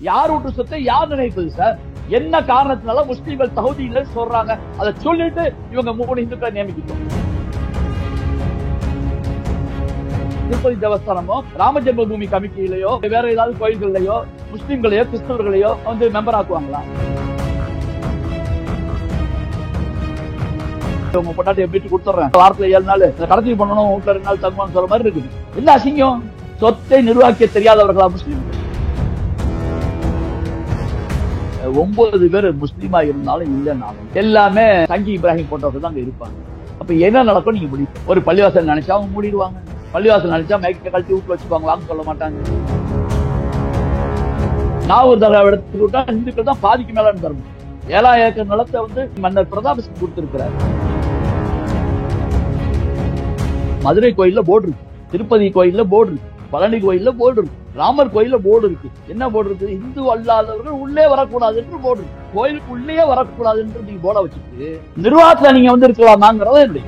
யார் வீட்டு சொத்தை யார் நினைப்பது சார்? என்ன காரணத்தினால முஸ்லீம்கள் தகுதி இல்லைன்னு சொல்றாங்க? அதை சொல்லிட்டு இவங்க 3 இந்துக்களை நியமிக்கணும். திருப்பதி தேவஸ்தானமோ ராம ஜென்ம பூமி கமிட்டியிலையோ வேற ஏதாவது கோயில்களையோ முஸ்லீம்களையோ கிறிஸ்தவர்களையோ மெம்பர் ஆக்குவாங்களா? உங்க பொண்டாட்டி எப்படி கொடுத்துறேன், வாரத்துல 7 நாள் கடத்தி பண்ணணும், வீட்டுல 2 நாள் தங்குவான்னு சொல்ற மாதிரி இருக்குது. என்ன அசிங்கம்! சொத்தை நிர்வாகிக்க தெரியாதவர்களா முஸ்லீம்? 9 பேர் முஸ்லீமா இருந்தாலும் இல்லைன்னாலும் எல்லாமே தங்கி இப்ராஹிம் போன்றவர்கள் தான் அங்க இருப்பாங்க. அப்ப என்ன நடக்கும் நீங்க முடியும்? ஒரு பள்ளிவாசல் நினைச்சா அவங்க மூடிடுவாங்க, பள்ளிவாசல் நினைச்சா மைக்க கழட்டி வீட்டு வச்சுப்பாங்க, வாங்க சொல்ல மாட்டாங்க. நாகூர் தர்கா எடுத்துட்டு விட்டா இந்துக்கள் தான் பாதிக்கு மேல தரணும். 7,000 ஏக்கர் நிலத்தை மன்னர் பிரதாப் சிங் கொடுத்திருக்கிறார். மதுரை கோயில்ல போர்டு இருக்கு, திருப்பதி கோயில்ல போர்டு இருக்கு, பழனி கோயில்ல போர்டு இருக்கு, ராமர் கோயில்ல போர்டு இருக்கு. என்ன போர்டு இருக்கு? இந்து அல்லாதவர்கள் உள்ளே வரக்கூடாது என்று போர்டு இருக்கு. கோயிலுக்கு உள்ளே வரக்கூடாது என்று நீங்க போர்டை வச்சுட்டு நிர்வாகத்துல நீங்க இருக்கலாமாங்கிறத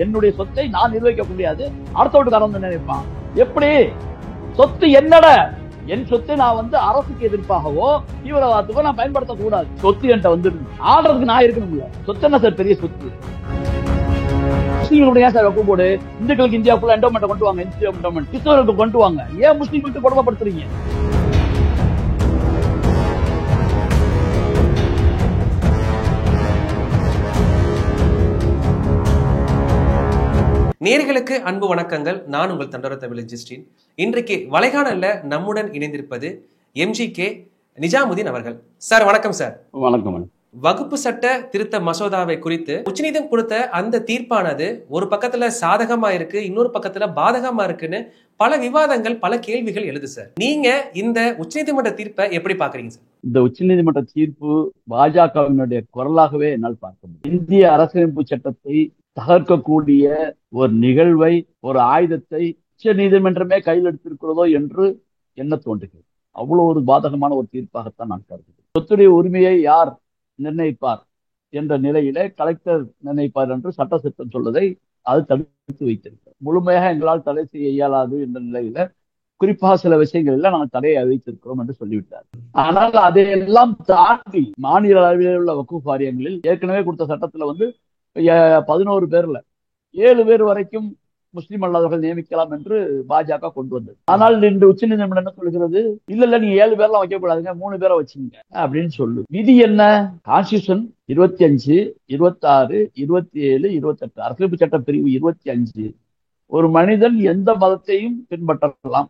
என்னுடைய சொத்தை நான் நிர்வகிக்க முடியாது, அடுத்த வீட்டுக்காரன் நினைப்பான். எப்படி? சொத்து என்னட, என் சொத்தை நான் அரசுக்கு எதிர்ப்பாகவோ தீவிரவாதத்துக்கோ நான் பயன்படுத்தக்கூடாது. சொத்து என்கிட்ட ஆடுறதுக்கு நான் இருக்கணும்ல. சொத்து என்ன சார் பெரிய சொத்து? முஸ்லீம்களுடைய சார் வக்கு போடு, இந்துக்களுக்கு இந்தியாவுக்குள்ள என்டோமெண்ட் கொண்டு வாங்க, என்டோமெண்ட் கிறிஸ்தவர்களுக்கு கொண்டு வாங்க. ஏன் முஸ்லீம்களுக்கு கொடுமைப்படுத்துறீங்க? நேர்களுக்கு அன்பு வணக்கங்கள். நான் உங்கள் தண்டோரா வில்லேஜிஸ்டின். இன்றைக்கு வலைகாணல்ல நம்முடன் இணைந்திருப்பது MGK நிஜாமுதீன் அவர்கள். சார் வணக்கம். சார் வணக்கம். வகுப்பு சட்ட திருத்த மசோதாவை குறித்து உச்சநீதிமன்றம் கொடுத்த அந்த தீர்ப்பானது ஒரு பக்கத்துல சாதகமா இருக்கு, இன்னொரு பக்கத்துல பாதகமா இருக்குன்னு பல விவாதங்கள், பல கேள்விகள் எழுது. சார், நீங்க இந்த உச்சநீதிமன்ற தீர்ப்பை எப்படி பாக்குறீங்க சார்? இந்த உச்சநீதிமன்ற தீர்ப்பு பாஜகவினுடைய குரலாகவே என்னால் பார்க்க முடியும். இந்திய அரசியலமைப்பு சட்டத்தை தகர்க்கக்கூடிய ஒரு நிகழ்வை, ஒரு ஆயுதத்தை உச்ச நீதிமன்றமே கையில் எடுத்திருக்கிறதோ என்று என்ன தோன்றுகிறது. அவ்வளவு ஒரு பாதகமான ஒரு தீர்ப்பாகத்தான் நான் கருதுகிறேன். சொத்துடைய உரிமையை யார் நிர்ணயிப்பார் என்ற நிலையிலே கலெக்டர் நிர்ணயிப்பார் என்று சட்ட சட்டம் சொல்வதை அது தடுத்து வைத்திருக்கிறது. முழுமையாக எங்களால் தடை செய்ய இயலாது என்ற நிலையில குறிப்பாக சில விஷயங்கள்ல நாங்கள் தடையை அறிவித்திருக்கிறோம் என்று சொல்லிவிட்டார். ஆனால் அதையெல்லாம் தாண்டி மாநில அளவில் உள்ள வக்ஃப் வாரியங்களில் ஏற்கனவே கொடுத்த சட்டத்துல 11 பேர்ல 7 பேர் வரைக்கும் முஸ்லீம் அல்லாதவர்கள் நியமிக்கலாம் என்று பாஜக கொண்டு வந்தது. ஆனால் இன்று உச்ச நீதிமன்றம் என்ன சொல்கிறது? இல்ல நீங்க 7 பேர்லாம் வைக்கக்கூடாதுங்க, 3 பேரை வச்சுங்க அப்படின்னு சொல்லு. விதி என்ன? கான்ஸ்டியூஷன் 25, 26, 27, 28 அரசியலமைப்பு சட்ட பிரிவு 25 ஒரு மனிதன் எந்த மதத்தையும் பின்பற்றலாம்,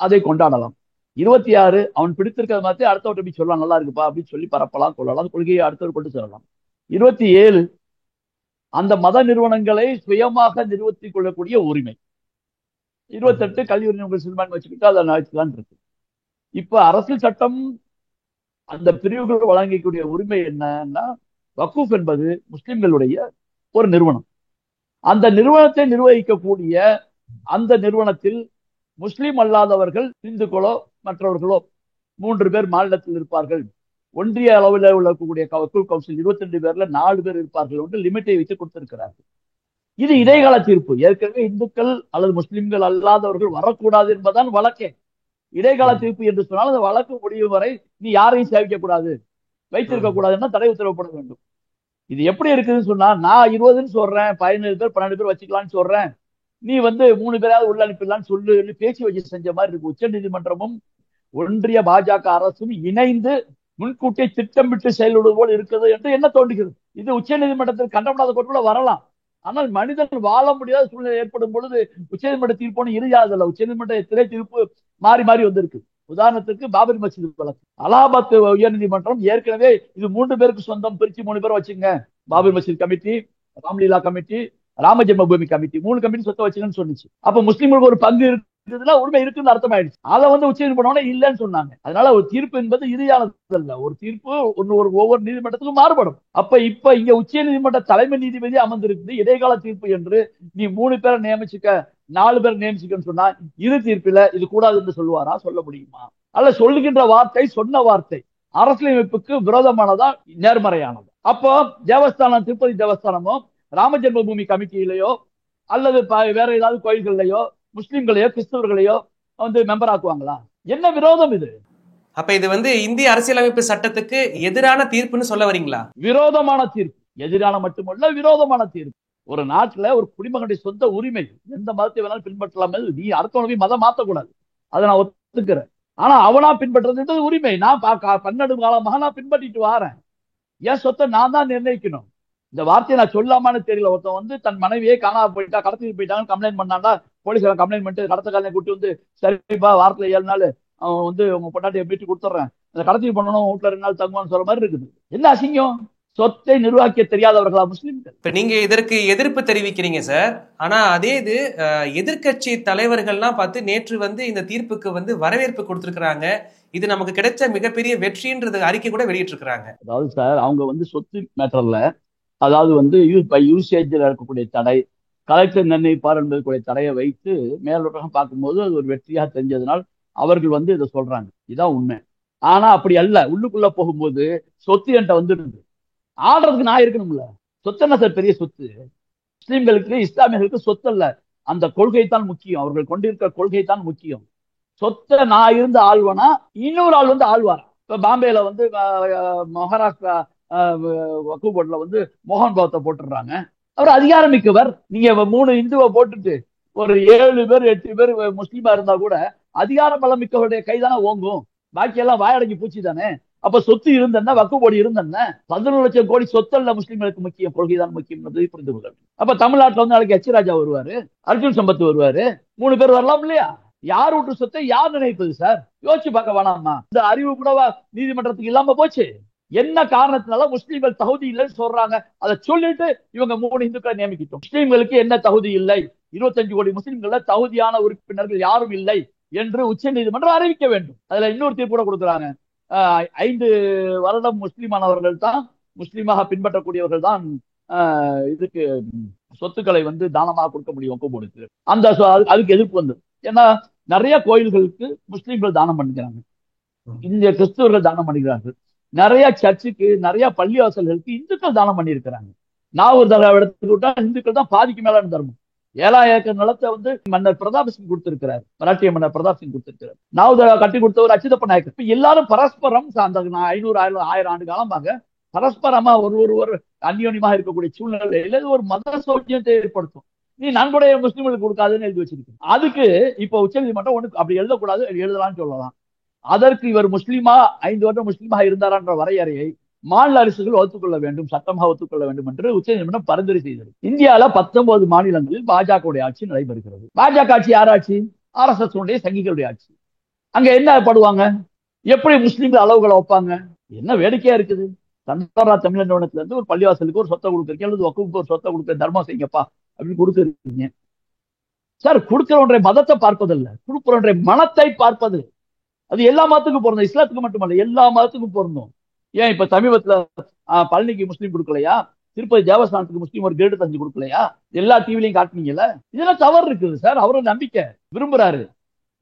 அதை கொண்டாடலாம். 26 அவன் பிடித்திருக்கிற மதத்தை அடுத்தவற்றை போய் சொல்லலாம், நல்லா இருக்குப்பா அப்படின்னு சொல்லி பரப்பலாம், கொள்ளலாம், கொள்கையை அடுத்தவர் கொண்டு செல்லலாம். 27 அந்த மத நிறுவனங்களை சுயமாக நிறுவத்திக் கொள்ளக்கூடிய உரிமை. 28 கல்வி உரிமை சிறுபான்மை வச்சுக்கிட்டு அதை வச்சுதான் இருக்கு. இப்ப அரசியல் சட்டம் அந்த பிரிவுகள் வழங்கக்கூடிய உரிமை என்னன்னா, வக்ஃப் என்பது முஸ்லிம்களுடைய ஒரு நிறுவனம். அந்த நிறுவனத்தை நிர்வகிக்கக்கூடிய அந்த நிறுவனத்தில் முஸ்லிம் அல்லாதவர்கள் இந்துக்களோ மற்றவர்களோ 3 பேர் மாநிலத்தில் இருப்பார்கள். ஒன்றிய அளவில் உள்ளக்கூடிய வக்ஃப் கவுன்சில் 22 பேர்ல 4 பேர் இருப்பார்கள் என்று லிமிட்டை வைத்து கொடுத்திருக்கிறார்கள். இது இடைக்கால தீர்ப்பு. ஏற்கனவே இந்துக்கள் அல்லது முஸ்லிம்கள் அல்லாதவர்கள் வரக்கூடாது என்பதுதான் வழக்கே. இடைக்கால தீர்ப்பு என்று சொன்னால் அந்த வழக்கு முடியும் வரை நீ யாரையும் சேவிக்க கூடாது, வைத்திருக்க கூடாதுன்னா தடை உத்தரவுப்பட வேண்டும். இது எப்படி இருக்குதுன்னு சொன்னா, நான் 20ன்னு சொல்றேன், 17 பேர் 12 பேர் வச்சுக்கலாம்னு சொல்றேன், நீ 3 பேராவது உள்ள அனுப்பிடலாம்னு சொல்லி பேசி வச்சு செஞ்ச மாதிரி இருக்கு. உச்ச நீதிமன்றமும் ஒன்றிய பாஜக அரசும் இணைந்து முன்கூட்டியே திட்டமிட்டு செயல்படுவது போல் இருக்குது என்று என்ன தோன்றுகிறது. இது உச்ச நீதிமன்றத்தில் கண்டப்படாத கோர்ட்டுல வரலாம். ஆனால் மனிதன் வாழ முடியாத சூழ்நிலை ஏற்படும் பொழுது உச்சநீதிமன்ற தீர்ப்பு இறுதியாதல்ல. உச்சநீதிமன்ற திரை தீர்ப்பு மாறி மாறி வந்திருக்கு. உதாரணத்துக்கு பாபரி மஸ்ஜித் வழக்கு, அலகாபாத் உயர் நீதிமன்றம் ஏற்கனவே இது 3 பேருக்கு சொந்தம், பிரிச்சு 3 பேரை வச்சுங்க, பாபரி மஸ்ஜித் committee, Ramlila committee, Rama Janma Bhoomi committee, 3 committee சொத்தை வச்சுங்கன்னு சொன்னிச்சு. அப்ப முஸ்லீம்களுக்கு ஒரு பங்கு இருக்குதுன்னா உண்மை இருக்குன்னு அர்த்தம் ஆயிடுச்சு. அதை உச்ச நீதிமன்றம் இல்லைன்னு சொன்னாங்க. அதனால ஒரு தீர்ப்பு என்பது இறுதியானது அல்ல. ஒரு தீர்ப்பு ஒவ்வொரு நீதிமன்றத்துக்கும் மாறுபடும். இப்ப இங்க உச்ச நீதிமன்ற தலைமை நீதிபதி அமர்ந்திருக்குது. இடைக்கால தீர்ப்பு என்று நீ 3 பேரை நியமிச்சுக்க, 4 பேர் நியமிச்சுக்கன்னு சொன்னா இரு தீர்ப்பில இது கூடாது என்று சொல்லுவாரா? சொல்ல முடியுமா? அல்ல சொல்லுகின்ற வார்த்தை, சொன்ன வார்த்தை அரசியலமைப்புக்கு விரோதமானதா, நேர்மறையானது? அப்போ தேவஸ்தானம், திருப்பதி தேவஸ்தானமோ ராம ஜென்ம பூமி கமிட்டியிலையோ அல்லது வேற ஏதாவது கோயில்களையோ முஸ்லிம்களையோ கிறிஸ்தவர்களையோ வந்து மெம்பர் ஆக்குவாங்களா? என்ன விரோதம் இது? அப்ப இது இந்திய அரசியலமைப்பு சட்டத்துக்கு எதிரான தீர்ப்புன்னு சொல்ல வரீங்களா? விரோதமான தீர்ப்பு. எதிரான மட்டுமல்ல, விரோதமான தீர்ப்பு. ஒரு நாட்டுல ஒரு குடிமகனுடைய சொந்த உரிமை, எந்த மதத்தை வேணாலும் பின்பற்றலாம். நீ அடுத்தவனுக்கு மதம் மாத்தக்கூடாது, அதை நான் ஒத்துக்கிறேன். ஆனா அவனா பின்பற்றுறது உரிமை. நான் 12 காலமாக நான் பின்பற்றிட்டு வாரேன். என் சொத்தை நான் தான் நிர்ணயிக்கணும். இந்த வார்த்தையை நான் சொல்லாமான்னு தெரியல. ஒருத்தன் தன் மனைவியே காணாம போயிட்டா, கடத்திட்டு போயிட்டாங்க, கம்ப்ளைண்ட் பண்ணாண்டா, போலீஸ்காரன் கம்ப்ளைண்ட் பண்ணிட்டு கடத்தக்காரனை கூட்டி சரிப்பா வாரத்துல 7 நாள் அவன் உங்க பொண்டாட்டியை வீட்டு கொடுத்துட்றேன், அந்த கடத்திட்டு பண்ணணும், வீட்டுல 2 நாள் தங்குவான்னு சொல்ற மாதிரி இருக்குது. என்ன அசிங்கம்! சொத்தை நிர்வாகிக்க தெரியாதவர்களா முஸ்லிம்கள்? இப்ப நீங்க இதற்கு எதிர்ப்பு தெரிவிக்கிறீங்க சார். ஆனா அதே இது எதிர்கட்சி தலைவர்கள்லாம் பார்த்து நேற்று இந்த தீர்ப்புக்கு வரவேற்பு கொடுத்திருக்கிறாங்க. இது நமக்கு கிடைச்ச மிகப்பெரிய வெற்றின்றது அறிக்கை கூட வெளியிட்டிருக்கிறாங்க. அதாவது சார், அவங்க சொத்து மேட்டர்ல, அதாவது யூசேஜில் இருக்கக்கூடிய தடை, கலெக்டர் நிர்ணயிப்பார் என்பதற்குரிய தடையை வைத்து மேலோட்டமாக பார்க்கும்போது அது ஒரு வெற்றியாக தெரிஞ்சதுனால் அவர்கள் இதை சொல்றாங்க. இதான் உண்மை. ஆனா அப்படி அல்ல. உள்ளுக்குள்ள போகும்போது சொத்து என்கிட்ட வந்துருது, ஆடுறதுக்கு நான் இருக்கணும்ல. சொத்து என்ன சார் பெரிய சொத்து? முஸ்லிம்களுக்கு, இஸ்லாமியர்களுக்கு சொத்து அல்ல, அந்த கொள்கை தான் முக்கியம். அவர்கள் கொண்டிருக்கிற கொள்கை தான் முக்கியம். சொத்தை நான் இருந்து ஆள்வனா, இன்னொரு ஆள் ஆழ்வாரா? இப்ப பாம்பேல மகாராஷ்டிரா வக்ஃப் போர்டுல மோகன் பகவத்தை போட்டுடுறாங்க. அவர் அதிகாரமிக்கவர். நீங்க 3 இந்துவை போட்டுட்டு ஒரு 7 பேர் 8 பேர் முஸ்லீமா இருந்தா கூட அதிகார பலம் மிக்கவருடைய கைதானே ஓங்கும். பாக்கி எல்லாம் வாயடங்கி பூச்சி தானே. அப்ப சொத்து இருந்தன்னா, வக்ஃப் போர்டு இருந்தன்னா, 11 லட்சம் கோடி சொத்து அல்ல முஸ்லிம்களுக்கு முக்கியம், கொள்கைதான் முக்கியம் என்பதை புரிந்து கொள்ள வேண்டும். அப்ப தமிழ்நாட்டுல நாளைக்கு எச் ராஜா வருவாரு, அர்ஜுன் சம்பத் வருவாரு, 3 பேர் வரலாம் இல்லையா? யார் வீட்டு சொத்தை யார் நினைப்பது சார்? யோசிச்சு பார்க்க வேணாமா? இந்த அறிவு கூடவா நீதிமன்றத்துக்கு இல்லாம போச்சு? என்ன காரணத்தினால முஸ்லீம்கள் தகுதி இல்லைன்னு சொல்றாங்க? அதை சொல்லிட்டு இவங்க 3 இந்துக்களை நியமிக்கிட்டோம். முஸ்லீம்களுக்கு என்ன தகுதி இல்லை, 25 கோடி முஸ்லீம்கள தகுதியான உறுப்பினர்கள் யாரும் இல்லை என்று உச்ச நீதிமன்றம் அறிவிக்க வேண்டும். அதுல இன்னொரு தீர்ப்பு கூட கொடுக்குறாங்க. 5 வருடம் முஸ்லீமானவர்கள் தான், முஸ்லீமாக பின்பற்றக்கூடியவர்கள் தான் இதுக்கு சொத்துக்களை தானமாக கொடுக்க முடியும் வக்ஃப். அந்த அதுக்கு எதிர்ப்பு வந்து, ஏன்னா நிறைய கோயில்களுக்கு முஸ்லீம்கள் தானம் பண்ணிக்கிறாங்க, இந்திய கிறிஸ்தவர்கள் தானம் பண்ணிக்கிறார்கள், நிறைய சர்ச்சுக்கு, நிறைய பள்ளிவாசல்களுக்கு இந்துக்கள் தானம் பண்ணியிருக்கிறாங்க. நான் ஒரு தடவை எடுத்துக்கிட்டா இந்துக்கள் தான் பாதிக்கு மேலான தர்மம். 7,000 ஏக்கர் நிலத்தை மன்னர் பிரதாப் சிங் கொடுத்திருக்கிறார், மராட்டிய மன்னர் பிரதாப் சிங் கொடுத்திருக்கிறார். நான் கட்டி கொடுத்தவர் அச்சுதப்ப நாயக்கர். இப்ப எல்லாரும் பரஸ்பரம் அந்த 500 1000 ஆண்டு காலமாக பரஸ்பரமா ஒரு அந்யோன்யமாக இருக்கக்கூடிய சூழ்நிலையில ஒரு மத சௌக்கியத்தை ஏற்படுத்தும். நீ நன்கொடைய முஸ்லீம்களுக்கு கொடுக்காதுன்னு எழுதி வச்சிருக்கீங்க. அதுக்கு இப்ப உச்ச நீதிமன்றம் ஒண்ணு அப்படி எழுதக்கூடாது, எழுதலாம்னு சொல்லலாம். அதற்கு இவர் முஸ்லீமா 5 வருடம் முஸ்லீமாக இருந்தாரான்ற வரையறையை மாநில அரசுகள் ஒத்துக்கொள்ள வேண்டும், சட்டமாக ஒத்துக்கொள்ள வேண்டும் என்று உச்ச நீதிமன்றம் பரிந்துரை செய்தது. இந்தியாவில் 19 மாநிலங்களில் பாஜக ஆட்சி நடைபெறுகிறது. பாஜக ஆட்சி யார் ஆட்சி? RSS உடைய சங்கிகளுடைய ஆட்சி. அங்க என்ன படுவாங்க? எப்படி முஸ்லீம்கள் அளவுகளை வைப்பாங்க? என்ன வேடிக்கையா இருக்குது? தண்டரா தமிழ் நிறுவனத்துல இருந்து ஒரு பள்ளிவாசலுக்கு ஒரு சொத்தை கொடுக்குறீங்க, அல்லது வக்ஃபுக்கு ஒரு சொத்தை கொடுக்குற, தர்மம் செய்யுங்கப்பா அப்படின்னு கொடுக்குறீங்க சார். கொடுக்கிறவன்றை மதத்தை பார்ப்பதில்லை, கொடுக்கிறவன்றை மனத்தை பார்ப்பது. அது எல்லா மதத்துக்கும் பொருந்தும், இஸ்லாத்துக்கு மட்டுமல்ல, எல்லா மதத்துக்கும் பொருந்தும். ஏன் இப்ப சமீபத்துல பழனிக்கு முஸ்லீம் கொடுக்கலையா? திருப்பதி தேவஸ்தானத்துக்கு முஸ்லீம் ஒரு கிரேடு தஞ்சு கொடுக்கலையா? எல்லா டிவிலையும் காட்டுனீங்கல்ல. இதெல்லாம் தவறு இருக்குது சார். அவரும் நம்பிக்கை விரும்புறாரு,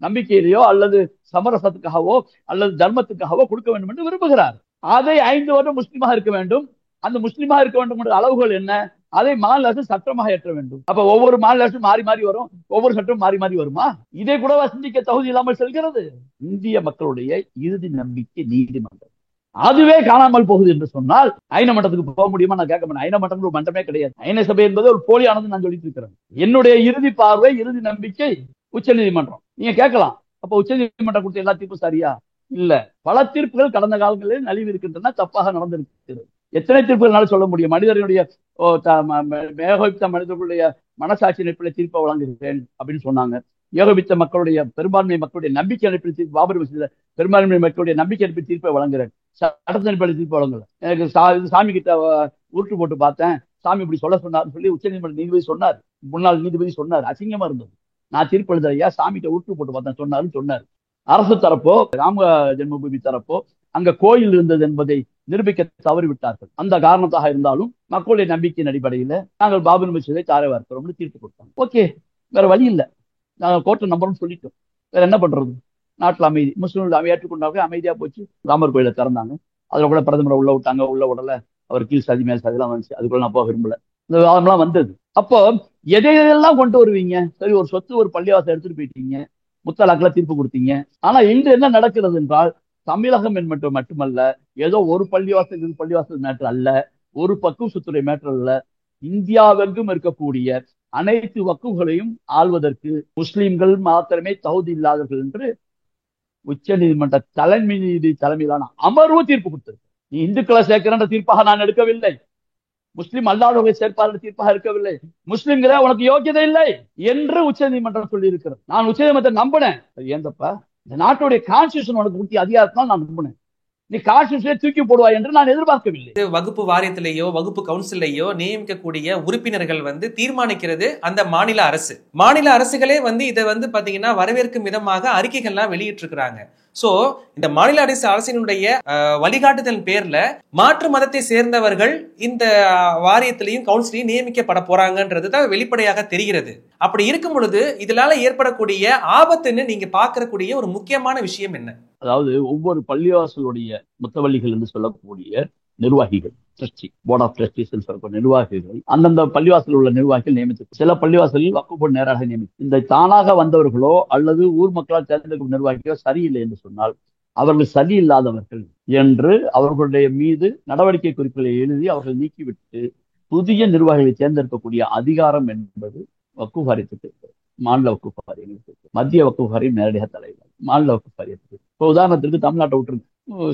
நம்பிக்கையிலேயோ அல்லது சமரசத்துக்காகவோ அல்லது தர்மத்துக்காகவோ கொடுக்க வேண்டும் என்று விரும்புகிறார். அதை 5 வருடம் முஸ்லீமாக இருக்க வேண்டும். அந்த முஸ்லீமாக இருக்க வேண்டும் என்ற அளவுகள் என்ன? அதை மாநில அரசு சட்டமாக ஏற்ற வேண்டும். அப்ப ஒவ்வொரு மாநில அரசும் மாறி மாறி வரும், ஒவ்வொரு சட்டம் மாறி மாறி வருமா? இதை கூட சிந்திக்க தகுதி இல்லாமல் செல்கிறது. இந்திய மக்களுடைய இறுதி நம்பிக்கை நீதிமன்றம். அதுவே காணாமல் போகுது என்று சொன்னால் ஐன மட்டத்துக்கு போக முடியுமா? நான் கேட்க மாட்டேன். ஐன மட்டம் ஒரு மன்றமே கிடையாது. ஐன சபை என்பது ஒரு போலியானது நான் சொல்லிட்டு இருக்கிறேன். என்னுடைய இறுதி பார்வை, இறுதி நம்பிக்கை உச்ச நீதிமன்றம். நீங்க கேட்கலாம், அப்ப உச்ச நீதிமன்றம் கொடுத்த எல்லா தீர்ப்பும் சரியா? இல்ல, பல தீர்ப்புகள் கடந்த காலங்களில் நலிவு இருக்கின்றன, தப்பாக நடந்திருக்கிறது. எத்தனை தீர்ப்புகள்னால சொல்ல முடியும்? மனிதனுடைய ஏகோபித்த மனிதர்களுடைய மனசாட்சி அடிப்படையில் தீர்ப்பை வழங்குகிறேன் அப்படின்னு சொன்னாங்க. ஏகோபித்த மக்களுடைய பெரும்பான்மை மக்களுடைய நம்பிக்கை அடிப்படையில் தீர்ப்பு, பாபர் மசூதியில பெரும்பான்மை மக்களுடைய நம்பிக்கை அடிப்படையில் தீர்ப்பை வழங்குறேன், சட்டத்தின் அடிப்படையில் தீர்ப்பு வழங்கல. எனக்கு சாமி கிட்ட உருட்டு போட்டு பார்த்தேன், சாமி இப்படி சொல்ல சொன்னார்னு சொல்லி உச்ச நீதிமன்ற நீதிபதி சொன்னார், முன்னாள் நீதிபதி சொன்னார். அசிங்கமா இருந்தது. நான் தீர்ப்பு எழுதுறையா, சாமிகிட்ட உருட்டு போட்டு பார்த்தேன் சொன்னார். அரசு தரப்போ, ராம ஜென்மபூமி தரப்போ அங்க கோயில் இருந்தது என்பதை நிரூபிக்க தவறிவிட்டார்கள். அந்த காரணத்தாக இருந்தாலும் மக்களுடைய நம்பிக்கையின் அடிப்படையில் நாங்கள் பாபர் மசூதியை தாரை வார்க்கிறோம்னு தீர்ப்பு கொடுத்தாங்க. ஓகே, வேற வழி இல்லை, நாங்கள் கோர்ட்டை நம்புறோம்னு சொல்லிட்டோம். வேற என்ன பண்றது? நாட்டில் அமைதி, முஸ்லிம்கள் ஏற்றுக்கொண்டாங்க, அமைதியா போச்சு. ராமர் கோயிலை திறந்தாங்க, அதுல கூட பிரதமரை உள்ள விட்டாங்க, உள்ள உடல அவர் கீழ் சாதி மேல் சாதிலாம் வந்துச்சு. அதுக்குள்ள நான் போக விரும்பல. இந்த விவாதம்லாம் வந்தது. அப்போ எதையெல்லாம் கொண்டு வருவீங்க? சரி, ஒரு சொத்து ஒரு பள்ளிவாசம் எடுத்துட்டு போயிட்டீங்க, முத்தலாக்ல தீர்ப்பு கொடுத்தீங்க. ஆனா இன்று என்ன நடக்கிறது என்றால், தமிழகம் என்பது மட்டுமல்ல, ஏதோ ஒரு பள்ளிவாசல் இது பள்ளிவாசல் மேட்டர் அல்ல, ஒரு பக்கு சுத்துறை மேட்டர் அல்ல, இந்தியாவெங்கும் இருக்கக்கூடிய அனைத்து வக்குகளையும் ஆள்வதற்கு முஸ்லிம்கள் மாத்திரமே தகுதி இல்லாதவர்கள் என்று உச்ச நீதிமன்ற தலைமை நீதி தலைமையிலான அமர்வு தீர்ப்பு கொடுத்தது. நீ இந்துக்களை சேர்க்கிற தீர்ப்பாக நான் எடுக்கவில்லை, முஸ்லிம் அல்லாதவர்களை சேர்ப்பாளர் தீர்ப்பாக இருக்கவில்லை, முஸ்லிம்களே உனக்கு யோக்கியதை இல்லை என்று உச்ச நீதிமன்றம் சொல்லி இருக்கிறது. நான் உச்ச நீதிமன்றத்தை நம்பினேன். ஏந்தப்பா, இந்த நாட்டுடைய கான்ஸ்டியூஷன் உனக்கு கொடுத்த அதிகாரத்தினால் நான் நம்பினேன், நீ கான்ஸ்டியூஷனை தூக்கி போடுவாய் என்று நான் எதிர்பார்க்கவில்லை. வகுப்பு வாரியத்திலேயோ வகுப்பு கவுன்சிலையோ நியமிக்கக்கூடிய உறுப்பினர்கள் தீர்மானிக்கிறது அந்த மாநில அரசு. மாநில அரசுகளே இதை பாத்தீங்கன்னா வரவேற்கும் விதமாக அறிக்கைகள்லாம் வெளியிட்டு இருக்கிறாங்க. சோ இந்த மாநில அரசினுடைய வழிகாட்டுதல் பேர்ல மாற்று மதத்தை சேர்ந்தவர்கள் இந்த வாரியத்திலையும் கவுன்சிலையும் நியமிக்கப்பட போறாங்கன்றதுதான் வெளிப்படையாக தெரிகிறது. அப்படி இருக்கும் பொழுது இதனால ஏற்படக்கூடிய ஆபத்துன்னு நீங்க பார்க்கக்கூடிய ஒரு முக்கியமான விஷயம் என்ன? அதாவது ஒவ்வொரு பள்ளிவாசலுடைய முத்தவள்ளிகள் என்று சொல்லக்கூடிய நிர்வாகிகள், ட்ரஸ்டி, போர்ட் ஆஃப் ட்ரஸ்டிஸ் சொல்லக்கூடிய நிர்வாகிகள், அந்தந்த பள்ளிவாசல் உள்ள நிர்வாகிகள் நியமித்து, சில பள்ளிவாசலில் வக்ஃப் போர்டு நேராக நியமித்து, இந்த தானாக வந்தவர்களோ அல்லது ஊர் மக்களால் தேர்ந்தெடுக்கும் நிர்வாகிகளோ சரியில்லை என்று சொன்னால் அவர்கள் சரியில்லாதவர்கள் என்று அவர்களுடைய மீது நடவடிக்கை குறிப்புகளை எழுதி அவர்கள் நீக்கிவிட்டு புதிய நிர்வாகிகளை தேர்ந்தெடுக்கக்கூடிய அதிகாரம் என்பது வக்ஃப் வாரியத்துக்கு இருக்கிறது. மாநில வக்ஃப் வாரியங்களுக்கு, மத்திய வக்ஃப் வாரியம் நேரடியாக தலைவர், மாநில வக்ஃப் வாரியத்துக்கு. இப்போ உதாரணத்திற்கு தமிழ்நாட்டை விட்டுருக்கு,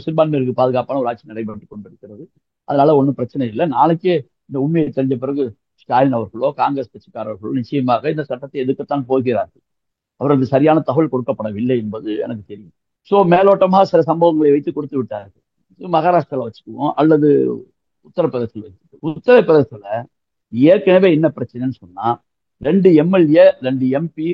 சிறுபான்மையினருக்கு பாதுகாப்பான ஒரு ஆட்சி நடைபெற்றுக் கொண்டிருக்கிறது. அதனால ஒன்றும் பிரச்சனை இல்லை. நாளைக்கே இந்த உண்மையை தெரிஞ்ச பிறகு ஸ்டாலின் அவர்களோ காங்கிரஸ் கட்சிக்காரர்களோ நிச்சயமாக இந்த சட்டத்தை எதிர்க்கத்தான் போகிறார்கள். அவர்களுக்கு சரியான தகவல் கொடுக்கப்படவில்லை என்பது எனக்கு தெரியும். சோ மேலோட்டமாக சில சம்பவங்களை வைத்து கொடுத்து விட்டார்கள். மகாராஷ்டிராவில் வச்சுக்குவோம் அல்லது உத்தரப்பிரதேசத்தில் வச்சுக்குவோம். உத்தரப்பிரதேசத்துல ஏற்கனவே என்ன பிரச்சனைன்னு சொன்னா, 2 எம்எல்ஏ 2 எம்பி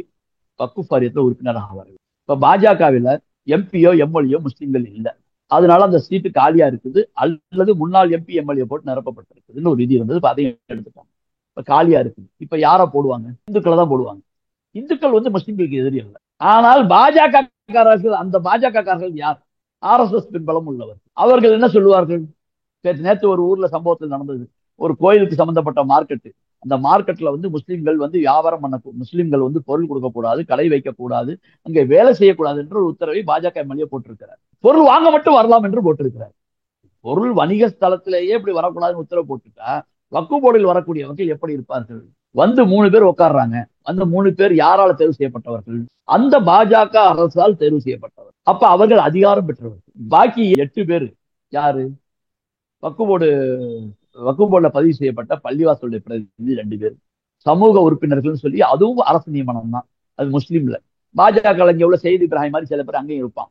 வக்ஃப் வாரியத்தில் உறுப்பினராக வருது. இப்ப பாஜகவில் எம்பியோ எம்எல்ஏ முஸ்லிம்கள் இல்லை, அதனால அந்த சீட்டு காலியா இருக்குது அல்லது முன்னாள் எம்பி எம்எல்ஏ போட்டு நிரப்பப்பட்டிருக்குதுன்னு ஒரு விதி இருந்தது. அதையும் எடுத்துட்டாங்க. இப்ப காலியா இருக்குது. இப்ப யாரை போடுவாங்க? இந்துக்களை தான் போடுவாங்க. இந்துக்கள் முஸ்லிம்களுக்கு எதிரி இல்லை. ஆனால் பாஜக காரர்கள், அந்த பாஜக காரர்கள் யார்? RSS பின்பலம் உள்ளவர். அவர்கள் என்ன சொல்லுவார்கள்? நேற்று ஒரு ஊர்ல சம்பவத்தில் நடந்தது. ஒரு கோயிலுக்கு சம்பந்தப்பட்ட மார்க்கெட்டு, அந்த மார்க்கெட்ல முஸ்லிம்கள் வியாபாரம் பண்ண, முஸ்லிம்கள் பொருள் கொடுக்கக்கூடாது, கடை வைக்கக்கூடாது, அங்கே வேலை செய்யக்கூடாது என்ற ஒரு உத்தரவை பாஜக எம்எல்ஏ போட்டிருக்கிறார். பொருள் வாங்க மட்டும் வரலாம் என்று போட்டிருக்கிறார். பொருள் வணிக ஸ்தலத்திலேயே இப்படி வரக்கூடாதுன்னு உத்தரவு போட்டுட்டா வக்ஃப் போர்டில் வரக்கூடியவர்கள் எப்படி இருப்பார்கள்? 3 பேர் உட்கார்றாங்க. அந்த 3 பேர் யாரால தேர்வு செய்யப்பட்டவர்கள்? அந்த பாஜக அரசால் தேர்வு செய்யப்பட்டவர். அப்ப அவர்கள் அதிகாரம் பெற்றவர்கள். பாக்கி 8 பேர் யாரு? வக்ஃப் போர்டுல பதிவு செய்யப்பட்ட பள்ளிவாசலுடைய பிரதிநிதி 2 பேர், சமூக உறுப்பினர்கள் சொல்லி அதுவும் அரசு நியமனம் தான். அது முஸ்லீம்ல. பாஜக இங்க உள்ள செய்தி இப்ராஹிம் மாதிரி சில பேர் அங்கேயும் இருப்பான்.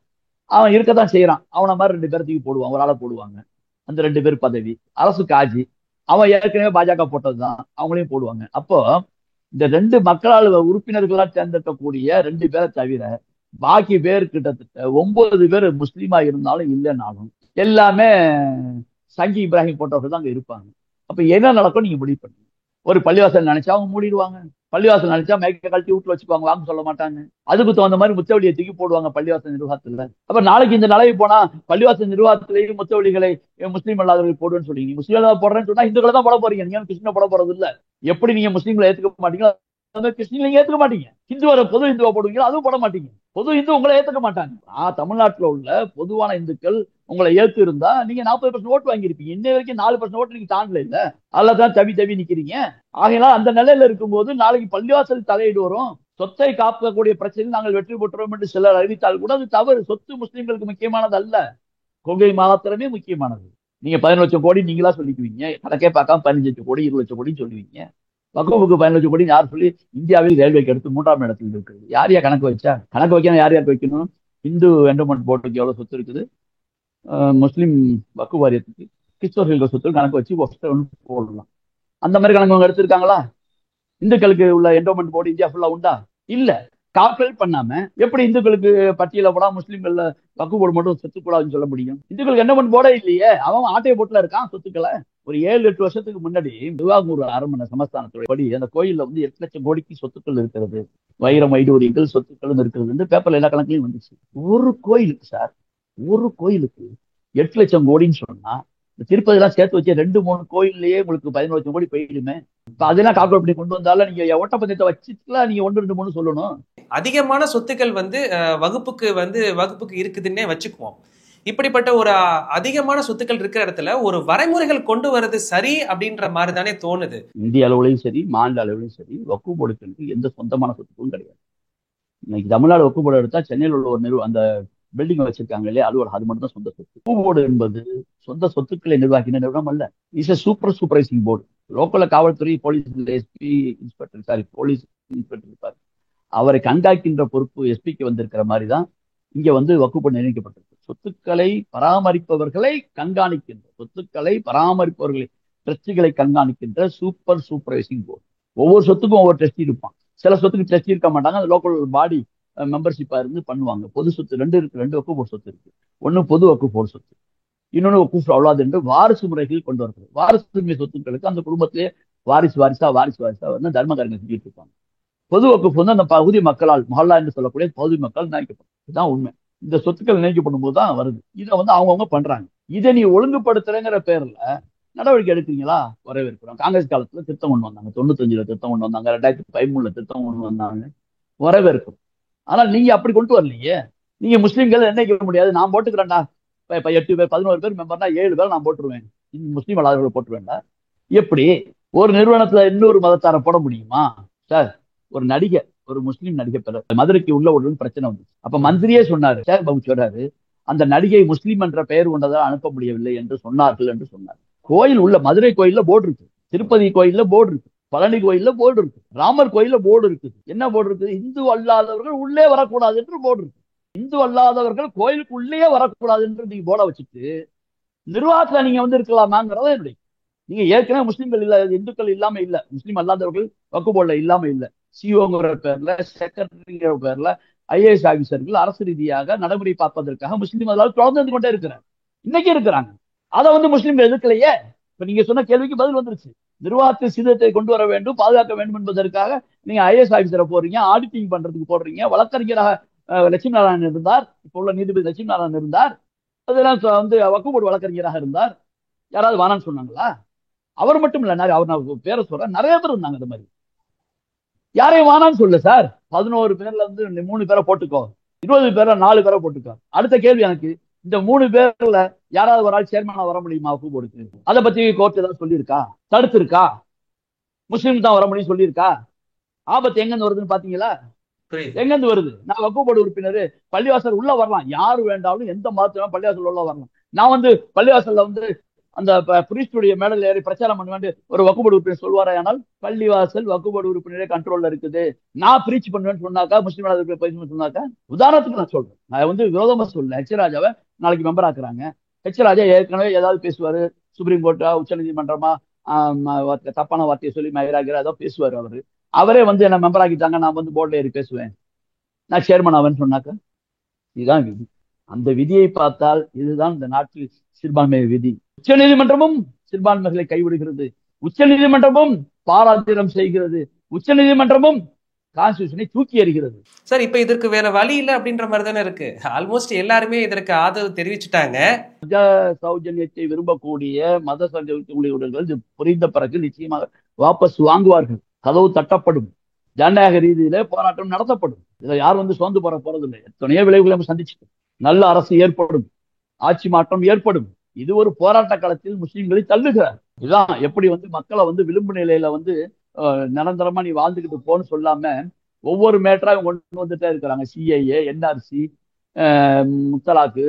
அவன் இருக்கத்தான் செய்யறான். அவனை மாதிரி 2 பேர்த்துக்கு போடுவான், ஒரு ஆளை போடுவாங்க. அந்த 2 பேர் பதவி அரசு காஜி, அவன் ஏற்கனவே பாஜக போட்டதுதான், அவங்களையும் போடுவாங்க. அப்போ இந்த 2 மக்களால் உறுப்பினர்களால் தேர்ந்தெடுக்கக்கூடிய 2 பேரை தவிர பாக்கி பேர் கிட்டத்தட்ட 9 பேர் முஸ்லீமா இருந்தாலும் இல்லைன்னாலும் எல்லாமே சங்கி இப்ராஹிம் போட்டவர்கள் தான் அங்க இருப்பாங்க. அப்ப என்ன நடக்கும் நீங்க முடிவு பண்ணுங்க. ஒரு பள்ளிவாசல் நினைச்சா அவங்க மூடிடுவாங்க, பள்ளிவாசல் நினைச்சா மேய்க்க கழட்டி வீட்டுல வச்சுக்குவாங்க, வாங்க சொல்ல மாட்டாங்க. அதுக்கு தகுந்த மாதிரி முத்தவழியை தூக்கி போடுவாங்க பள்ளிவாசல் நிர்வாகத்துல. அப்ப நாளைக்கு இந்த நிலையை போனா பள்ளிவாசல் நிர்வாகத்திலேயே முத்தவழிகளை முஸ்லீம் அல்லாதவர்கள் போடுன்னு சொல்றீங்க. முஸ்லீம் போடுறேன்னு சொன்னா இந்துக்களை தான் போட போறீங்க, நீங்க கிறிஸ்டினை போட போறது இல்ல. எப்படி நீங்க முஸ்லீம்களை ஏத்துக்க மாட்டீங்களோ கிறிஸ்டினை ஏத்துக்க மாட்டீங்க. பொது இந்துவா போடுவீங்களோ அதுவும் போட மாட்டீங்க. பொது இந்து உங்களை ஏத்துக்க மாட்டாங்க. தமிழ்நாட்டுல உள்ள பொதுவான இந்துக்கள் உங்களை ஏத்து இருந்தா நீங்க 40% ஓட்டு வாங்கியிருப்பீங்க. இன்ன வரைக்கும் 4% ஓட்டு நீங்க தாண்டல இல்ல, அதுலதான் தவி நிக்கிறீங்க. ஆகையினால் அந்த நிலையில இருக்கும்போது நாளைக்கு பள்ளிவாசல் தலையீடு வரும், சொத்தை காக்கக்கூடிய பிரச்சனையில் நாங்கள் வெற்றி பெற்றோம் என்று சிலர் அறிவித்தால் கூட அது தவறு. சொத்து முஸ்லிம்களுக்கு முக்கியமானது அல்ல, கொள்கை மாத்திரமே முக்கியமானது. நீங்க 15 லட்சம் கோடி நீங்களா சொல்லிக்குவீங்க, கணக்கே பார்க்காம 15 லட்சம் கோடி 20 லட்சம் கோடி சொல்லுவீங்க. வக்ஃபுக்கு 15 லட்சம் கோடி யார் சொல்லி இந்தியாவில் ரயில்வேக்கு எடுத்து 3ஆம் இடத்தில் இருக்குது. யாரையா கணக்கு வச்சா? கணக்கு வைக்கணும், யார் யாருக்கு வைக்கணும்? இந்து என்டோமெண்ட் போர்டுக்கு எவ்வளவு சொத்து இருக்குது, முஸ்லீம் வக்ஃப் வாரியத்துக்கு, கிறிஸ்தவர்கள் சொத்து கணக்கு வச்சு போடலாம். அந்த மாதிரி கணக்கு அவங்க எடுத்திருக்காங்களா? இந்துக்களுக்கு உள்ள என்டோமெண்ட் போர்டு இந்தியா ஃபுல்லா உண்டா? இல்ல. கால்குலேட் பண்ணாம எப்படி இந்துக்களுக்கு பட்டியல போடா முஸ்லீம்கள்ல வக்ஃப் போர்டு மட்டும் சொத்து கூடாதுன்னு சொல்ல முடியும்? இந்துக்களுக்கு என்டோமெண்ட் போர்டே இல்லையே, அவன் ஆட்டைய போட்டுல இருக்கான் சொத்துக்களை. ஒரு 7-8 வருஷத்துக்கு முன்னாடி திருவாங்கூர் அரண்மனை சமஸ்தானத்துடைய படி அந்த கோயில்ல 8 லட்சம் கோடிக்கு சொத்துக்கள் இருக்கிறது, வைரம் வைடூரியங்கள் சொத்துக்களும் இருக்கிறது பேப்பர்ல எல்லா கணக்குலையும் வந்துச்சு. ஒரு கோயிலுக்கு சார், ஒரு கோயிலுக்கு 8 லட்சம் கோடின்னு சொன்னா திருப்பதி எல்லாம் சேர்த்து வச்சு 2-3 கோயில்லயே உங்களுக்கு 11 லட்சம் கோடி போயிடுமே. இப்ப அதெல்லாம் கால்குலேட் பண்ணி கொண்டு வந்தாலும் நீங்க ஓட்டப்பந்தயத்தை வச்சுட்டுலாம் நீங்க 1-2-3 சொல்லணும். அதிகமான சொத்துக்கள் வகுப்புக்கு இருக்குதுன்னே வச்சுக்குவோம். இப்படிப்பட்ட ஒரு அதிகமான சொத்துக்கள் இருக்கிற இடத்துல ஒரு வரைமுறைகள் கொண்டு வர்றது சரி அப்படின்ற மாதிரி தானே தோணுது. இந்திய அளவுலையும் சரி, மாநில அளவுலையும் சரி, வக்ஃப் போர்டுக்கு எந்த சொந்தமான சொத்துக்களும் கிடையாது. இன்னைக்கு தமிழ்நாடு வக்ஃப் போர்டு எடுத்தா சென்னையில் உள்ள ஒரு அந்த பில்டிங் வச்சிருக்காங்க இல்லையா, அலுவலகம், அது மட்டும் தான் சொந்த சொத்து. வக்ஃப் போர்டு என்பது சொந்த சொத்துக்களை நிர்வாகிக்கிற நிறுவனம் அல்ல. Is a supervising board. லோக்கல்ல காவல்துறை, police SP inspector police inspector இருப்பார். அவரை கண்காணிக்கின்ற பொறுப்பு எஸ்பிக்கு வந்திருக்கிற மாதிரி தான் இங்க வக்ஃப் போர்டு நிர்ணயிக்கப்பட்டிருக்கு. சொத்துக்களை பராமரிப்பவர்களை ட்ரஸ்டிகளை கண்காணிக்கின்ற சூப்பர்வைசிங் போர்டு. ஒவ்வொரு சொத்துக்கும் ஒவ்வொரு ட்ரஸ்டி இருப்பான். சில சொத்துக்கு ட்ரஸ்டி இருக்க மாட்டாங்க, அந்த லோக்கல் பாடி மெம்பர்ஷிப்பா இருந்து பண்ணுவாங்க. பொது சொத்து 2 இருக்கு, 2 வக்ஃப் போர்டு சொத்து இருக்கு. ஒன்னு பொது வக்ஃப் போர்டு சொத்து, இன்னொன்னு வக்ஃப் அவுலாத் என்று வாரிசு முறைகள் கொண்டு வரது. வாரிசுரிமை சொத்துக்களுக்கு அந்த குடும்பத்திலே வாரிசா வந்து தர்ம காரியங்கள் செஞ்சுட்டு இருப்பாங்க. பொது வக்ஃப் வந்து அந்த பகுதி மக்களால், மஹல்லா என்று சொல்லக்கூடிய பகுதி மக்கள் நினைக்கப்படும். இதுதான் உண்மை. இந்த சொத்துக்கள் நினைக்கப்படும் போது தான் வருது. இதை அவங்கவுங்க பண்றாங்க. இதை நீ ஒழுங்குபடுத்துறங்கிற பேர்ல நடவடிக்கை எடுக்கிறீங்களா? வரவேற்கிறோம். காங்கிரஸ் காலத்துல திருத்தம் கொண்டு வந்தாங்க, 95ல திருத்தம் கொண்டு வந்தாங்க, 2013ல திருத்தம் கொண்டு வந்தாங்க, வரவேற்கும். ஆனால் நீங்க அப்படி கொண்டு வரலையே. நீங்க முஸ்லீம்கள் நினைக்க முடியாது, நான் போட்டுக்கிறேன்டா, இப்ப 8 பேர் 11 பேர் மெம்பர்னா 7 பேர் நான் போட்டுருவேன், முஸ்லீம் அல்லாதவர்களை போட்டுருவேன்டா. எப்படி ஒரு நிறுவனத்துல இன்னொரு மதத்தார போட முடியுமா சார்? ஒரு நடிகை, ஒரு முஸ்லீம் நடிகை மதுரைக்கு உள்ள ஒரு பிரச்சனை வந்து, அப்ப மந்திரியே சொன்னாரு, சார் பாபு சொல்றாரு, அந்த நடிகை முஸ்லீம் என்ற பெயர் கொண்டதால் அனுப்ப முடியவில்லை என்று சொன்னார்கள் என்று சொன்னார். கோயில் உள்ள மதுரை கோயில்ல போர்டு இருக்கு, திருப்பதி கோயில்ல போர்டு இருக்கு, பழனி கோயில்ல போர்டு இருக்கு, ராமர் கோயில்ல போர்டு இருக்குது. என்ன போர்டு இருக்குது? இந்து அல்லாதவர்கள் உள்ளே வரக்கூடாது என்று போர்டு இருக்கு. இந்து அல்லாதவர்கள் கோயிலுக்கு உள்ளே வரக்கூடாது என்று நீங்க போர்டை வச்சுட்டு நிர்வாகத்துல நீங்க இருக்கலாமாங்கிறத என்னுடைய. நீங்க ஏற்கனவே முஸ்லீம்கள் இல்ல, இந்துக்கள் இல்லாம இல்ல, முஸ்லீம் அல்லாதவர்கள் வக்ஃப் போர்டுல இல்லாம இல்ல. சிஓங்கிற பேர்ல, செக்ரட்டரிங்கிற பேர்ல ஐஏஎஸ் ஆபீசர்கள் அரசு ரீதியாக நடைமுறை பார்ப்பதற்காக முஸ்லீம் அல்லாத தொடர்ந்து வந்து கொண்டே இருக்கிறாங்க, இன்னைக்கு இருக்கிறாங்க. அதை முஸ்லீம்கள் எதிர்க்கலையே. இப்ப நீங்க சொன்ன கேள்விக்கு பதில் வந்துருச்சு. நிர்வாகத்தில் சீர்திருத்தத்தை கொண்டு வர வேண்டும், பாதுகாக்க வேண்டும் என்பதற்காக நீங்க ஐஏஎஸ் ஆபீசரை போடுறீங்க, ஆடிட்டிங் பண்றதுக்கு போடுறீங்க. வழக்கறிஞராக லட்சுமி நாராயணன் இருந்தார், இப்ப உள்ள நீதிபதி லட்சுமி நாராயணன் இருந்தார். அதெல்லாம் வக்ஃப் போர்டு வழக்கறிஞராக இருந்தார். யாராவது வானான்னு சொன்னாங்களா? அவர் மட்டும் இல்ல, அவர் நான் பேரை சொல்றேன், நிறைய பேர் இருந்தாங்க. அந்த மாதிரி யாரையும் வானான்னு சொல்ல சார். 11 பேர்ல 3 பேரை போட்டுக்கோ, 20 பேர்ல 4 பேரை போட்டுக்கோ. அடுத்த கேள்வி எனக்கு, இந்த 3 பேர்ல யாராவது ஒரு ஆள் சேர்மனா வர முடியுமா வக்ஃப் போர்டுக்கு? அதை பத்தி கோர்ட் ஏதாவது சொல்லியிருக்கா? தடுத்து இருக்கா? முஸ்லீம் தான் வர முடியும் சொல்லியிருக்கா? ஆபத்து எங்கிருந்து வருதுன்னு பாத்தீங்களா? எங்கிருந்து வருது? நான் வக்ஃப் போர்டு உறுப்பினர், பள்ளிவாசல் உள்ள வரலாம், யாரு வேண்டாலும் எந்த மதத்திலும் பள்ளிவாசல் உள்ள வரலாம். நான் பள்ளிவாசல்ல அந்த பிரீஸ்டுடைய மேடல் ஏறி பிரச்சாரம் பண்ணுவேன் ஒரு வக்ஃப் போர்டு உறுப்பினர் சொல்வாரா? ஆனால் பள்ளிவாசல் வக்ஃப் போர்டு உறுப்பினரே கண்ட்ரோல்ல இருக்குது. நான் பிரீச் பண்ணுவேன்னு சொன்னாக்கா, முஸ்லீம் சொன்னாக்கா, உதாரணத்துக்கு நான் சொல்றேன், நான் விரோதமா சொல்ல. ஹெச் ராஜாவை நாளைக்கு மெம்பர் ஆக்குறாங்க. ஹெச் ராஜா ஏற்கனவே ஏதாவது பேசுவாரு, சுப்ரீம் கோர்ட்டா உச்ச நீதிமன்றமா தப்பான வார்த்தையை சொல்லி மயிராகிற ஏதோ பேசுவாரு. அவரே என்ன மெம்பர் ஆக்கிட்டாங்க, நான் போர்டுல ஏறி பேசுவேன், நான் சேர்மன் ஆவேன்னு சொன்னாக்கா, இதுதான் விதி. அந்த விதியை பார்த்தால் இதுதான் இந்த நாட்டில் சிறுபான்மை விதி. உச்ச நீதிமன்றமும் சிறுபான்மைகளை கைவிடுகிறது, உச்ச நீதிமன்றமும் பாராத்திரம் செய்கிறது, உச்ச நீதிமன்றமும் கான்ஸ்டிடியூஷனை தூக்கி எறிகிறது. சார், இப்ப இதற்கு வேற வழி இல்லை அப்படின்ற மாதிரி தானே இருக்கு. ஆல்மோஸ்ட் எல்லாருமே இதற்கு ஆதரவு தெரிவிச்சுட்டாங்க. சௌஜன்யத்தை விரும்பக்கூடிய மத சௌஜன்யங்கள் புரிந்த பிறகு நிச்சயமாக வாபஸ் வாங்குவார்கள். கதவு தட்டப்படும், ஜனநாயக ரீதியிலே போராட்டம் நடத்தப்படும். இதை யாரும் சோர்ந்து போறதில்லை. எத்தனையோ விளைவுகளை நம்ம சந்திச்சுட்டோம். நல்ல அரசு ஏற்படும், ஆட்சி மாற்றம் ஏற்படும். இது ஒரு போராட்ட காலத்தில் முஸ்லீம்களை தள்ளுகிறார். இதுதான் எப்படி மக்களை விளிம்பு நிலையில நிரந்தரமா நீ வாழ்ந்துகிட்டு போன்னு சொல்லாம ஒவ்வொரு மேட்டரா கொண்டு வந்துட்டே இருக்கிறாங்க. சிஐஏ, என்ஆர்சி, முத்தலாக்கு,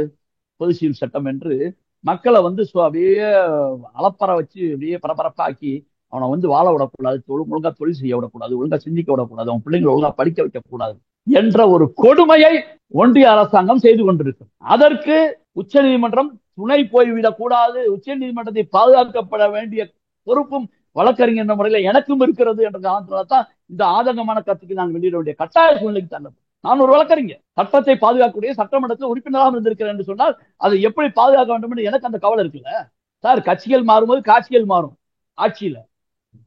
பொதுசீல் சட்டம் என்று மக்களை அப்படியே அலப்பற வச்சு அப்படியே பரபரப்பாக்கி அவனை வாழ விடக்கூடாது, ஒழுங்கா தொழில் செய்ய விடக்கூடாது, ஒழுங்கா சிந்திக்க விடக்கூடாது, அவன் பிள்ளைங்களை ஒழுங்கா படிக்க வைக்கக்கூடாது என்ற ஒரு கொடுமையை ஒன்றிய அரசாங்கம் செய்து கொண்டிருக்கு. அதற்கு உச்ச நீதிமன்றம் துணை போய்விடக் கூடாது. உச்ச நீதிமன்றத்தை பாதுகாக்கப்பட வேண்டிய பொறுப்பும் வழக்கறிஞர் என்ற முறையில எனக்கும் இருக்கிறது என்ற காரணத்தினால்தான் இந்த ஆதங்கமான கருத்துக்கு நான் வெளியிட வேண்டிய கட்டாய சூழ்நிலைக்கு தள்ளப்படும். நான் ஒரு வழக்கறிஞர், சட்டத்தை பாதுகாக்கக்கூடிய சட்டமன்றத்தில் உறுப்பினராக இருந்திருக்கிறேன் என்று சொன்னால் அதை எப்படி பாதுகாக்க வேண்டும் என்று எனக்கு அந்த கவலை இருக்குல்ல சார். கட்சிகள் மாறும்போது காட்சிகள் மாறும் ஆட்சியில,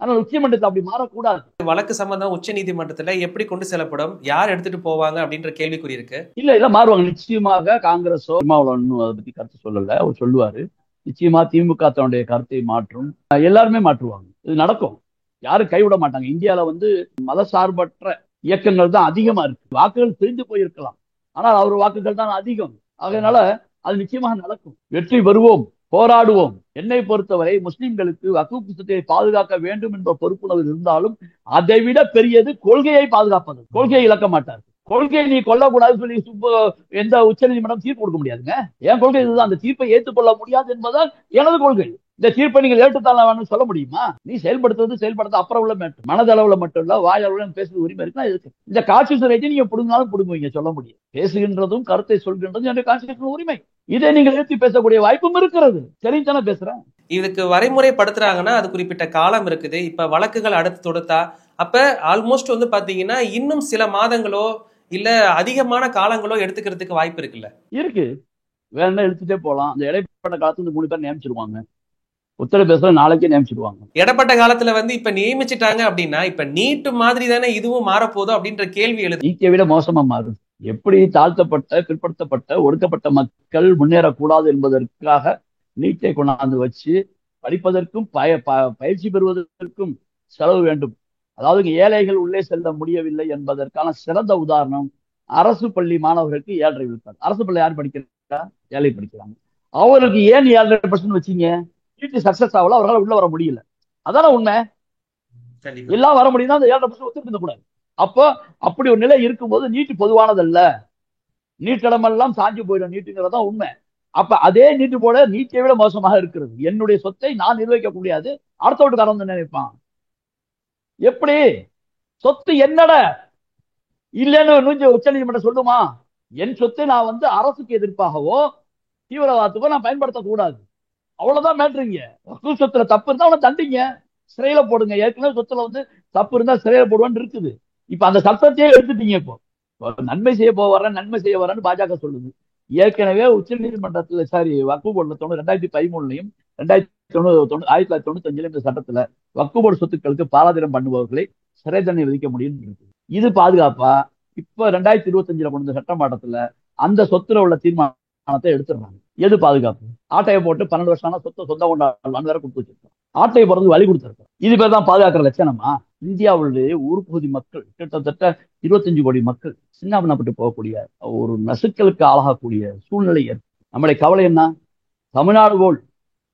ஆனால் உச்சநீதிமன்றத்தில் அப்படி மாறக்கூடாது. வழக்கு சம்பந்தம் உச்ச நீதிமன்றத்துல எப்படி கொண்டு செல்லப்படும், யார் எடுத்துட்டு போவாங்க அப்படின்ற கேள்விக்குறி இருக்கு. இல்ல மாறுவாங்க நிச்சயமாக. காங்கிரஸோ அதை பத்தி கருத்து சொல்லல, அவர் சொல்லுவாரு. நிச்சயமா திமுக தன்னுடைய கருத்தை மாற்றும். எல்லாருமே மாற்றுவாங்க. இது நடக்கும். யாரும் கைவிட மாட்டாங்க. இந்தியால மதசார்பற்ற இயக்கங்கள் தான் அதிகமா இருக்கு. வாக்குகள் பிரிந்து போயிருக்கலாம், ஆனால் அவர் வாக்குகள் தான் அதிகம். அதனால அது நிச்சயமாக நடக்கும். வெற்றி பெறுவோம், போராடுவோம். என்னை பொறுத்தவரை முஸ்லிம்களுக்கு வக்ஃப் சொத்தை பாதுகாக்க வேண்டும் என்ற பொறுப்புணர்வு இருந்தாலும் அதை விட பெரியது கொள்கையை பாதுகாப்பது. கொள்கையை இழக்க மாட்டார். கொள்கையை நீ கொல்லக்கூடாதுன்னு சொல்லி எந்த உச்ச நீதிமன்றம் தீர்ப்பு கொடுக்க முடியாதுங்க. என் கொள்கை இதுதான். அந்த தீர்ப்பை ஏற்றுக்கொள்ள முடியாது என்பதால் எனது கொள்கை. இந்த தீர்ப்பை நீங்கள் ஏற்றுத்தாலும் சொல்ல முடியுமா? நீ செயல்படுத்த அப்புறம் உள்ள மேட்டர். மனதளவுல மட்டும் இல்ல, வாயளவுல பேசுறது உரிமை இருக்கு. இந்த கான்ஸ்டிடியூஷன் நீங்க பிடுங்கினாலும் பிடுங்குவீங்க, சொல்ல முடியும். பேசுகின்றதும் கருத்தை சொல்கின்றதும் என்னுடைய கான்ஸ்டிடியூஷன் உரிமை. இதை நீங்கள் ஏற்றி பேசக்கூடிய வாய்ப்பும் இருக்கிறது. சரிதானே பேசுறேன். இதுக்கு வரைமுறைப்படுத்துறாங்கன்னா அது குறிப்பிட்ட காலம் இருக்குது. இப்ப வழக்குகள் அடுத்து தொடுத்தா அப்ப ஆல்மோஸ்ட் பாத்தீங்கன்னா இன்னும் சில மாதங்களோ இல்ல அதிகமான காலங்களோ எடுத்துக்கிறதுக்கு வாய்ப்பு இருக்குல்ல? இருக்கு. வேணா எடுத்துட்டே போலாம். அந்த இடைப்பட்ட காலத்துல 3 பேர் நியமிச்சிருவாங்க. உத்தரப்பிரதேச நாளைக்கே நியமிச்சிருவாங்க. இடப்பட்ட காலத்துல இப்ப நியமிச்சிட்டாங்க அப்படின்னா இப்ப நீட்டு மாதிரி தானே இதுவும் மாறப்போதும் அப்படின்ற கேள்வி எழுது. நீட்டை விட மோசமா மாறும். எப்படி தாழ்த்தப்பட்ட, பிற்படுத்தப்பட்ட, ஒடுக்கப்பட்ட மக்கள் முன்னேறக்கூடாது என்பதற்காக நீட்டை கொண்டாந்து வச்சு படிப்பதற்கும் பயிற்சி பெறுவதற்கும் செலவு வேண்டும். அதாவது ஏழைகள் உள்ளே செல்ல முடியவில்லை என்பதற்கான சிறந்த உதாரணம் அரசு பள்ளி மாணவர்களுக்கு 7.5 விழுக்காடு. அரசு பள்ளி யார் படிக்கிறா? ஏழை படிக்கிறாங்க. அவருக்கு ஏன் 7.5% வச்சீங்க? நீட்டு சக்சஸ் ஆகல, அவர்களால் உள்ள வர முடியல. அதான உண்மை. எல்லாம் வர முடியும்னா அந்த 7.5% ஒத்துக்கிட்டு கூடாது. அப்போ அப்படி ஒரு நிலை இருக்கும்போது நீட்டு பொதுவானதல்ல. நீட்டிடமெல்லாம் சாஞ்சு போயிடும் நீட்டுங்கிறதான் உண்மை. அப்ப அதே நீட்டு போல நீட்டை விட மோசமாக இருக்கிறது. என்னுடைய சொத்தை நான் நிர்வகிக்க முடியாது, அடுத்த வீட்டுக்காரன் நினைப்பான். எப்படி சொத்து என்னட இல்லைன்னு உச்ச நீதிமன்றம் சொல்லுமா? என் சொத்தை நான் அரசுக்கு எதிர்ப்பாகவோ தீவிரவாதத்துக்கோ நான் பயன்படுத்தக்கூடாது. அவ்வளவுதான் மேட்ருங்க. வக்ஃப் சொத்துல தப்பு இருந்தா அவனை தண்டிங்க, சிறையில போடுங்க. ஏற்கனவே சொத்துல தப்பு இருந்தா சிறையில போடுவான்னு இருக்குது. இப்ப அந்த சட்டத்தையே எடுத்துட்டீங்க. இப்போ நன்மை செய்ய வரேன்னு பாஜக சொல்லுது. ஏற்கனவே உச்ச நீதிமன்றத்துல வக்ஃப் போர்டுல 2013 1995 இந்த சட்டத்துல வக்ஃப் போர்டு சொத்துக்களுக்கு பாராதிரம் பண்ணுபவர்களை சிறை தண்டனை விதிக்க முடியும் இருக்கு. இது பாதுகாப்பா? இப்ப 2025 கொண்ட சட்டமாட்டத்துல அந்த சொத்துல உள்ள தீர்மானத்தை எடுத்துடுறாங்க. எது பாதுகாப்பு? ஆட்டையை போட்டு 12 வருஷம் சொத்தை சொந்த கொண்டாடலான்னு வேற கொடுத்து வச்சிருக்கோம். ஆட்டையை பிறந்து வழி கொடுத்துருக்கோம். இது பேர் தான் பாதுகாக்கிற லட்சணமா? இந்தியாவுடைய ஒரு பகுதி மக்கள், கிட்டத்தட்ட 25 கோடி மக்கள் சின்னாபின்னப்பட்டு போகக்கூடிய ஒரு நசுக்களுக்கு ஆளாகக்கூடிய சூழ்நிலை. நம்முடைய கவலை என்ன? தமிழ்நாடு போல்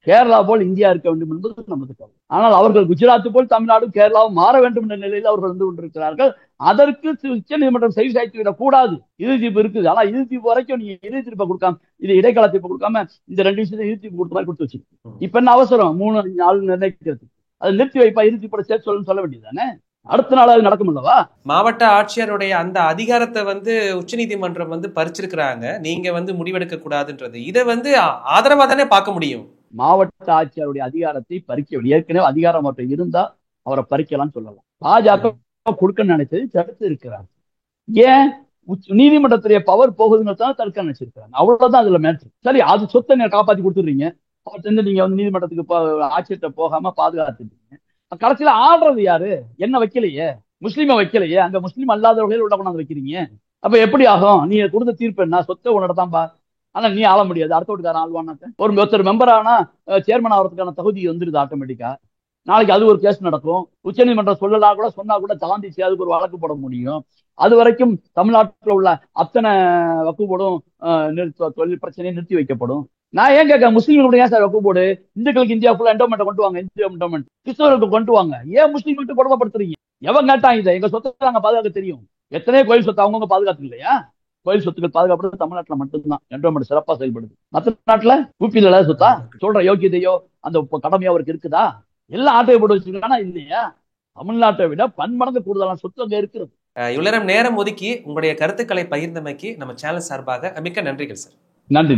கேரளா போல் இந்தியா இருக்க வேண்டும் என்பது நமது கவலை. ஆனால் அவர்கள் குஜராத் போல் தமிழ்நாடும் கேரளாவும் மாற வேண்டும் என்ற நிலையில் அவர்கள் கொண்டிருக்கிறார்கள். அதற்கு உச்ச நீதிமன்றம் செவி சாய்த்து விடக் கூடாது. இறுதி தீர்ப்பு இருக்குது. ஆனா இறுதி தீர்ப்பு வரைக்கும் நீங்க இறுதி தீர்ப்பை கொடுக்காம, இது இடைக்கால தீர்ப்பு கொடுக்காம இந்த 2 விஷயத்தை இறுதி தீர்ப்பு கொடுத்த மாதிரி கொடுத்து வச்சிருக்கு. இப்ப என்ன அவசரம் 3 நாள் நிர்ணயிக்கிறது? அதை நிறுத்தி வைப்பா, இறுதி தீர்ப்போட சேர்த்து சொல்ல வேண்டியதுதானே? அடுத்த நாள் அது நடக்கும் அல்லவா? மாவட்ட ஆட்சியருடைய அந்த அதிகாரத்தை உச்சநீதிமன்றம் பறிச்சிருக்கிறாங்க. நீங்க முடிவெடுக்க கூடாதுன்றது இதை ஆதரவா தானே பார்க்க முடியும். மாவட்ட ஆட்சியருடைய அதிகாரத்தை பறிக்க ஏற்கனவே அதிகாரம் அவற்றை இருந்தா அவரை பறிக்கலாம் சொல்லலாம். பாஜக கொடுக்க நினைச்சது தடுத்து இருக்கிறார். ஏன்? நீதிமன்றத்துடைய பவர் போகுதுன்னு தடுக்க நினைச்சிருக்காங்க. அவ்வளவுதான் அதுல மேட்ரு. சரி, அது சொத்தை நீங்க காப்பாத்தி கொடுத்துடுறீங்க. அவர்கிட்ட நீங்க நீதிமன்றத்துக்கு ஆட்சியர்கிட்ட போகாம பாதுகாத்துட்டீங்க. கடைசியில ஆடுறது யாரு? என்ன வைக்கலையே, முஸ்லீமை வைக்கலையே, அங்க முஸ்லீம் அல்லாதவர்கள் உள்ள கொண்டாந்து வைக்கிறீங்க. அப்ப எப்படி ஆகும்? நீ கொடுத்த தீர்ப்பு என்ன? சொத்தை உன்னோடதான் பா, ஆனா நீ ஆள முடியாது. அடுத்த வீட்டுக்காரன் ஆள்வானாக்க ஒருத்தர் மெம்பர் ஆனா சேர்மன் ஆகிறதுக்கான தகுதி வந்துருது ஆட்டோமேட்டிக்கா. நாளைக்கு அது ஒரு கேஸ் நடக்கும். உச்சநீதிமன்றம் சொன்னா கூட தாண்டிச்சு அதுக்கு ஒரு வழக்கு போட முடியும். அது வரைக்கும் தமிழ்நாட்டில் உள்ள அத்தனை வக்ஃப் போர்டும் தொழில் பிரச்சனையை நிறுத்தி வைக்கப்படும். நான் ஏன் கேட்க, முஸ்லீம்களுடைய ஏன் சார் வக்ஃப் போர்டு? இந்துக்களுக்கு இந்தியா ஃபுல்லா என்டோமெண்ட் கொண்டு வாங்க, இந்தியா என்டோமெண்ட். கிறிஸ்தவர்களுக்கு கொண்டு வாங்க. ஏன் முஸ்லீம் மட்டும் கொடுமைப்படுத்துறீங்க? எவன் கேட்டான் இதை? எங்க சொத்தை நாங்க பாதுகாக்க தெரியும். எத்தனையோ கோயில் சொத்தை அவங்கவுங்க பாதுகாத்து இல்லையா? கோயில் சொத்துக்கள் பாதுகாப்பு தமிழ்நாட்டுல மட்டும்தான் என்டோமெண்ட் சிறப்பா செயல்படுது. மற்ற நாட்டுல ஊப்பில சொத்தா சொல்ற யோக்கியதையோ அந்த கடமையோ அவருக்கு இருக்குதா? எல்லாம் ஆட்டையை போட்டு வச்சிருக்கானா இல்லையா? தமிழ்நாட்டை விட பன்மடங்கு கூடுதலான சொத்து அங்க இருக்கிறது. இவ்வளவு நேரம் ஒதுக்கி உங்களுடைய கருத்துக்களை பகிர்ந்தமைக்கு நம்ம சேனல் சார்பாக மிக்க நன்றிகள் சார். நன்றி.